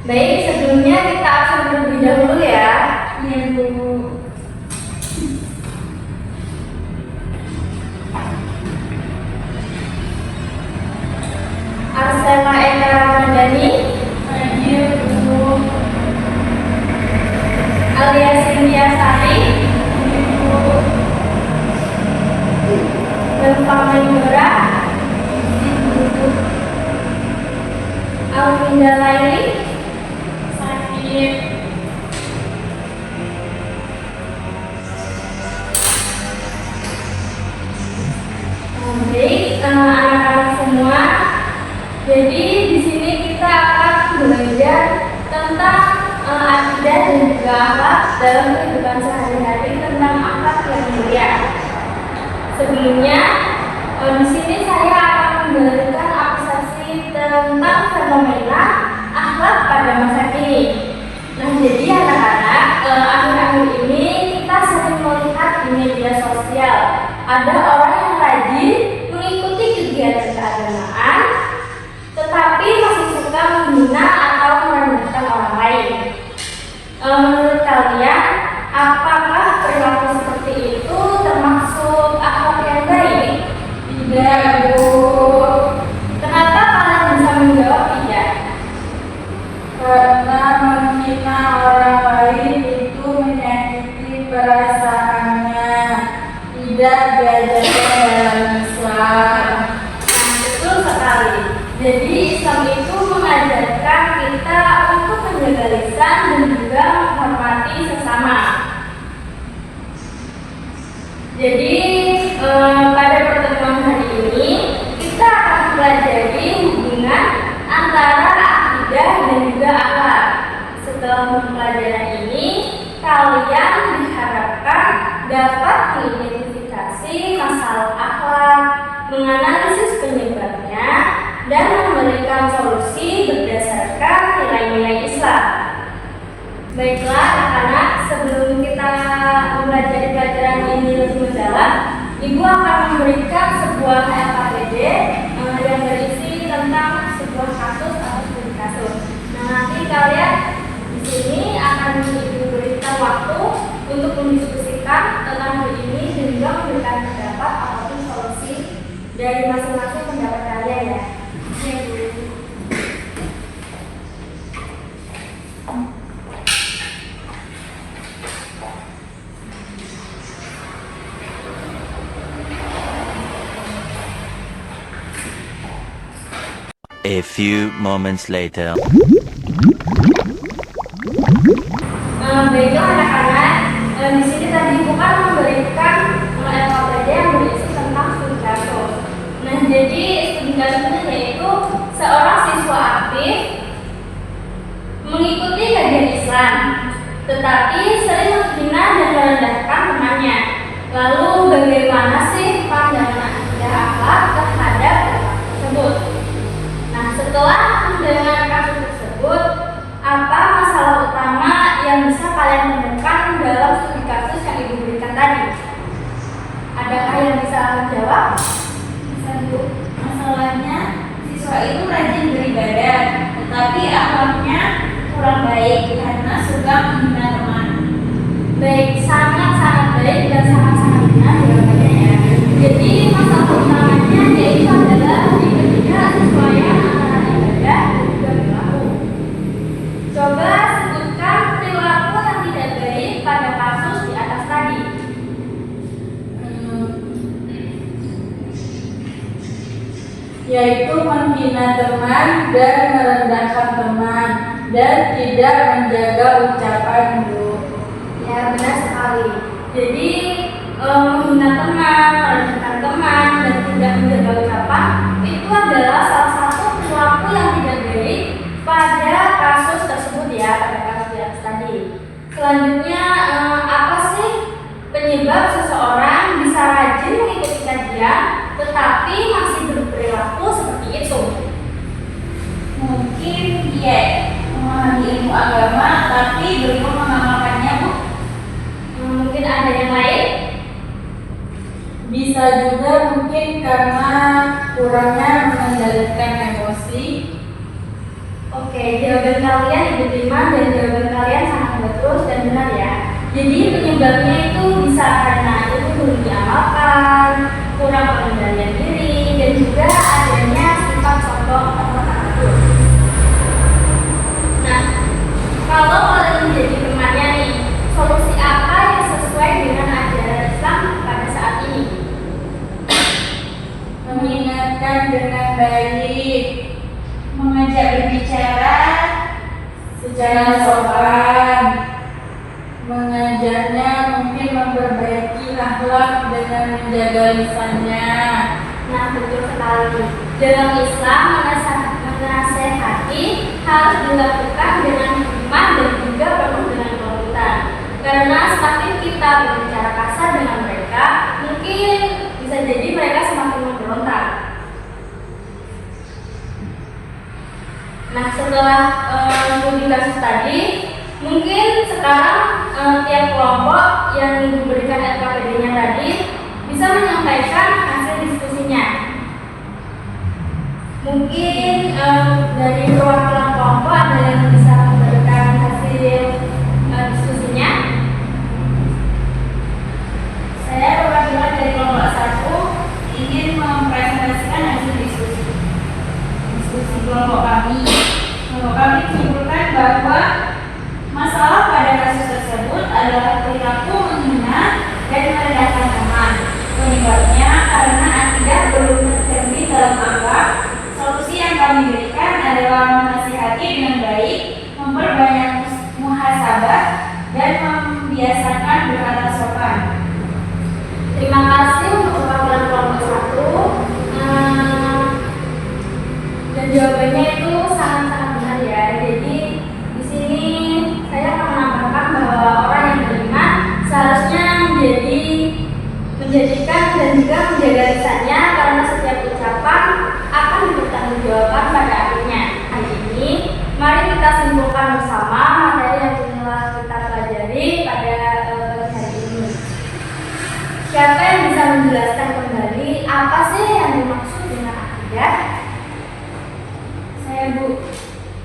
Baik, sebelumnya kita absen terlebih dahulu ya. Iya, Bu. Arsela Eka Ramadhani, Hadir, Bu. Alia Cynthia Sari, Bu. Belva Mayura, Bu. Alvinda Laili, Hadir. Baik, anak-anak semua. Jadi di sini kita akan belajar tentang akidah dan juga akhlak dalam kehidupan sehari-hari, tentang akhlak yang mulia. Sebelumnya, di sini saya akan memberikan apresiasi tentang fenomena akhlak pada masa kini. Nah, jadi anak-anak, akhir-akhir ini kita sering melihat di media sosial ada orang yang rajin mengikuti kegiatan keagamaan, tetapi masih suka menghina atau merendahkan orang lain. Menurut kalian, apakah perilaku seperti itu termasuk akhlak yang baik? Tidak, Bu. Kenapa kalian bisa menjawab tidak? Karena menghina orang lain itu menyakiti perasaannya, tidak diajarkan dalam Islam. Nah, betul sekali. Jadi Islam itu mengajarkan kita untuk menjaga lisan dan juga menghormati sesama. Jadi pada pertemuan hari ini kita akan mempelajari hubungan antara akidah dan juga akhlak. Setelah pembelajaran ini, kalian diharapkan dapat mengidentifikasi masalah akhlak, menganalisis penyebabnya, dan memberikan solusi berdasarkan nilai-nilai Islam. Baiklah anak-anak, sebelum kita mempelajari pelajaran ini lebih mendalam, Ibu akan memberikan sebuah LKPD yang berisi tentang sebuah kasus atau studi kasus. Nah, nanti kalian di sini akan diberikan waktu untuk mendiskusikan tentang hal ini dan juga memberikan pendapat ataupun solusi dari masing-masing pendapat kalian ya. Iya, Bu. A few moments later. Baiklah anak-anak, di sini tadi Ibu kan memberikan LKPD yang berisi tentang studi kasus. Nah, jadi studi kasusnya yaitu seorang siswa aktif mengikuti kajian Islam, tetapi sering menghina dan merendahkan temannya. Lalu bagaimana sih pandangan akidah akhlak terhadap perilaku tersebut? Nah, setelah mendengar kasus tersebut, apa masalah utama yang bisa kalian temukan dalam studi kasus yang Ibu berikan tadi? Adakah yang bisa menjawab? Bisa, Bu. Masalahnya siswa itu rajin beribadah, tetapi akhlaknya kurang baik karena suka menghina teman. Baik, sangat-sangat baik dan sangat-sangat benar jawabannya ya. Jadi masalah utamanya yaitu adalah di ketidaksesuaian antara ibadah dan juga perilaku. Coba sebutkan perilaku yang tidak baik pada kasus di atas tadi. Yaitu menghina teman dan merendahkan teman dan tidak menjaga ucapan, Bu. Ya, benar sekali. Jadi menghina teman, merendahkan teman, dan tidak menjaga ucapan itu adalah salah satu perilaku yang tidak baik pada kasus tersebut ya, pada kasus di atas tadi. Selanjutnya, apa sih penyebab seseorang bisa rajin mengikuti kajian tetapi masih berperilaku seperti itu? Mungkin dia memahami ilmu agama tapi belum mengamalkannya, Bu. Mungkin ada yang lain? Bisa juga mungkin karena kurangnya mengendalikan emosi. Oke, Oke, jawaban kalian diterima dan jawaban kalian sangat bagus dan benar ya. Jadi penyebabnya itu bisa karena itu belum diamalkan, kurang pengendalian diri, dan juga adanya sifat sombong atau takabur. Nah, kalau kalian menjadi temannya nih, solusi apa yang sesuai dengan ajaran Islam pada saat ini? Mengingatkan dengan baik, mengajak berbicara secara sopan, mengajarnya mungkin memperbaiki akhlak dengan menjaga lisannya. Nah, betul sekali. Dalam Islam, menasehati harus dilakukan dengan hikmah dan juga penuh dengan kelembutan. Karena semakin kita berbicara kasar dengan mereka, mungkin bisa jadi mereka semakin memberontak. Nah, setelah studi kasus tadi, mungkin sekarang tiap kelompok yang memberikan LKPD-nya tadi bisa menyampaikan hasil diskusinya. Mungkin dari perwakilan kelompok ada yang bisa memberikan hasil diskusinya. Saya perwakilan dari kelompok 1 ingin mempresentasikan hasil diskusi kelompok kami. Kelompok kami menyimpulkan bahwa masalah pada kasus tersebut adalah perilaku menghina dan merendahkan teman. Penyebabnya karena akidah belum tercermin dalam akhlak. Solusi yang kami berikan adalah menasihati dengan baik, memperbanyak muhasabah, dan membiasakan berkata sopan. Terima kasih untuk perwakilan kelompok 1. Dan jawabannya itu sangat-sangat benar ya. Jadi di sini saya akan menambahkan bahwa orang yang beriman seharusnya menjadikan dan juga menjaga lisannya karena setiap ucapan akan dipertanggungjawabkan pada akhirnya. Hari ini mari kita simpulkan bersama materi yang telah kita pelajari pada pagi hari ini. Siapa yang bisa menjelaskan kembali apa sih yang dimaksud dengan akidah? Saya, Bu.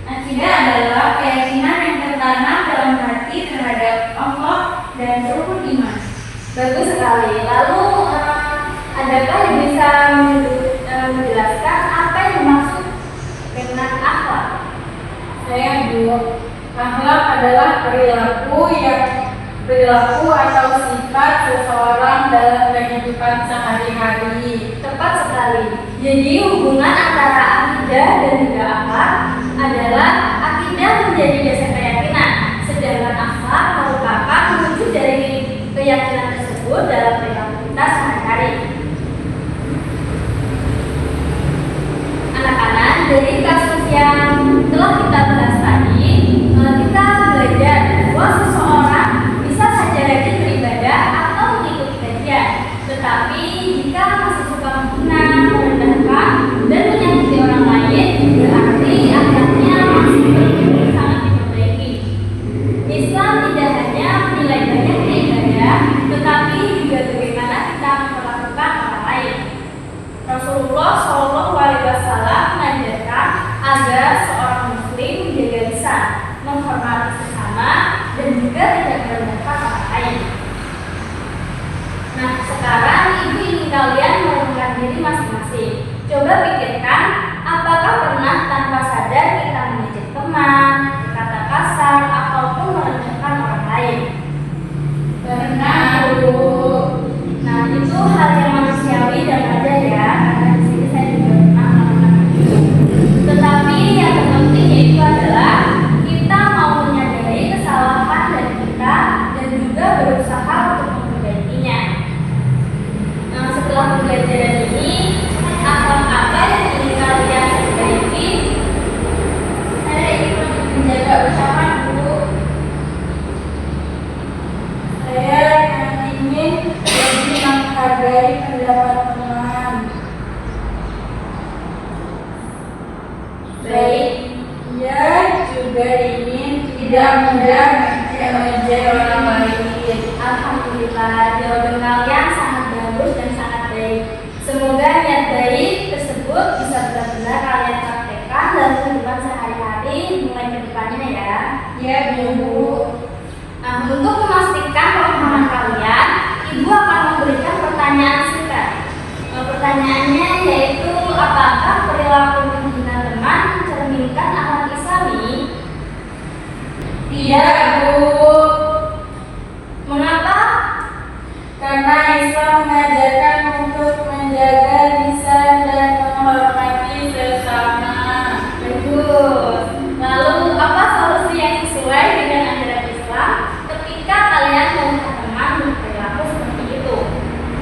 Akidah adalah keyakinan yang tertanam dalam hati terhadap Allah dan rukun iman. Bagus sekali. Lalu adakah yang bisa menjelaskan apa yang dimaksud dengan akhlak? Saya, Bu. Akhlak adalah perilaku atau sifat seseorang dalam kehidupan sehari-hari. Tepat sekali. Jadi hubungan antara akidah dan juga akhlak adalah akidah menjadi dasar keyakinan, sedangkan akhlak merupakan wujud dari keyakinan tersebut dalam perilaku kita sehari-hari. Anak-anak, dari kasus yang telah kita bahas tadi, kita belajar bahwa seseorang bisa saja rajin beribadah atau mengikuti kajian, tetapi jika masih suka menghina, merendahkan, dan menyakiti orang lain, berarti akhlaknya masih perlu sangat diperbaiki. Islam tidak hanya menilai banyaknya ibadah, tetapi juga bagaimana kita memperlakukan orang lain. Rasulullah SAW mengajarkan agar seorang muslim menjaga lisan, menghormati sesama, dan juga tidak merendahkan orang lain. Nah, sekarang ibu ingin kalian merenungkan diri masing-masing. Coba pikirkan, apakah pernah tanpa sadar kita mengejek teman, berkata kasar, ataupun merendahkan orang lain? Pernah, Bu. Nah, itu hal yang manusiawi dan wajar ya, karena di sini saya juga pernah melakukan itu. Tetapi yang terpenting yaitu adalah kita mau menyadari kesalahan dari kita dan juga berusaha untuk memperbaikinya. Nah, setelah pembelajaran ini, apa yang ingin kalian perbaiki? Saya ingin menjaga ucapan, Bu. Saya ingin lebih menghargai pendapat teman. Baik, ia juga ingin tidak mudah mengejek orang lain. Alhamdulillah, jawaban kalian sangat bagus dan sangat baik. Semoga niat baik tersebut bisa benar-benar kalian praktekkan dalam kehidupan sehari-hari. Ya, Bu. Nah, untuk memastikan pemahaman kalian, Ibu akan memberikan pertanyaan singkat. Pertanyaannya yaitu, apakah perilaku menghina teman mencerminkan akhlak Islami? Tidak, Bu. Mengapa? Karena Islam mengajarkan untuk menjaga lisan dan menghormati sesama. Bagus. Lalu, apa solusi yang sesuai dengan ajaran Islam ketika kalian melihat teman berperilaku seperti itu?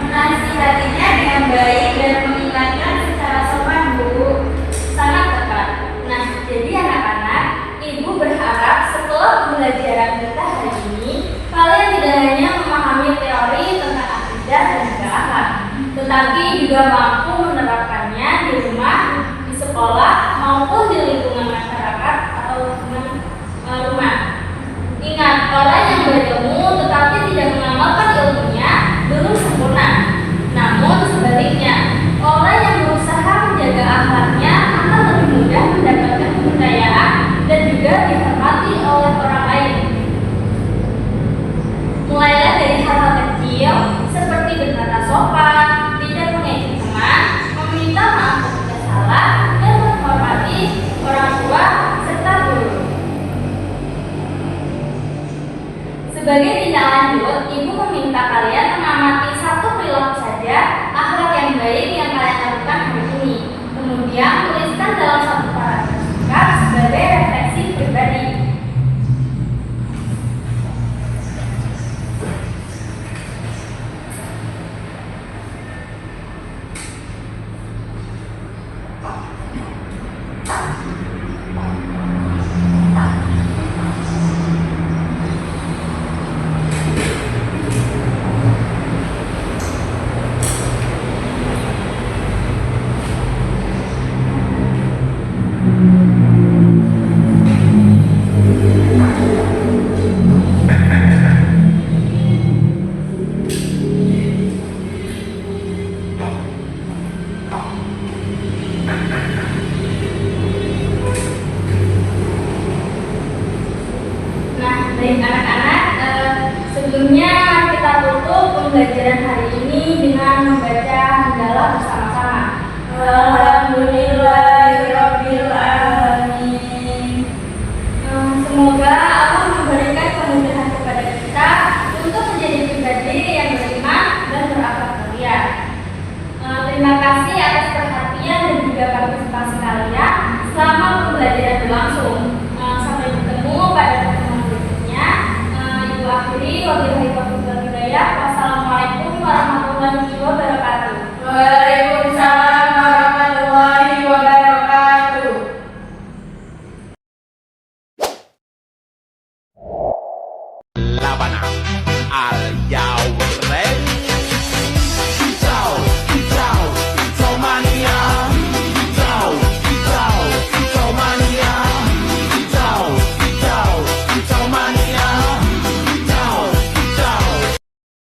Menasihatinya dengan baik dan mengingatkan secara sopan, Bu. Sangat tepat. Nah, jadi anak-anak, Ibu berharap setelah pembelajaran kita hari ini, kalian tidak hanya memahami teori tentang akidah dan juga akhlak, tetapi juga mampu menerapkannya di rumah, di sekolah, maupun di lingkungan masyarakat atau lingkungan rumah. Ingat, orang yang berilmu tetapi tidak mengamalkan ilmunya belum sempurna. Namun sebaliknya, orang yang berusaha menjaga akhlaknya akan lebih mudah mendapatkan kepercayaan dan juga dihormati oleh orang lain. Mulailah dari hal-hal kecil seperti berkata sopan, tidak mengejek teman, meminta maaf ketika salah, dan menghormati orang tua serta guru. Sebagai tindak lanjut, Ibu meminta kalian mengamati satu perilaku saja akhlak yang baik yang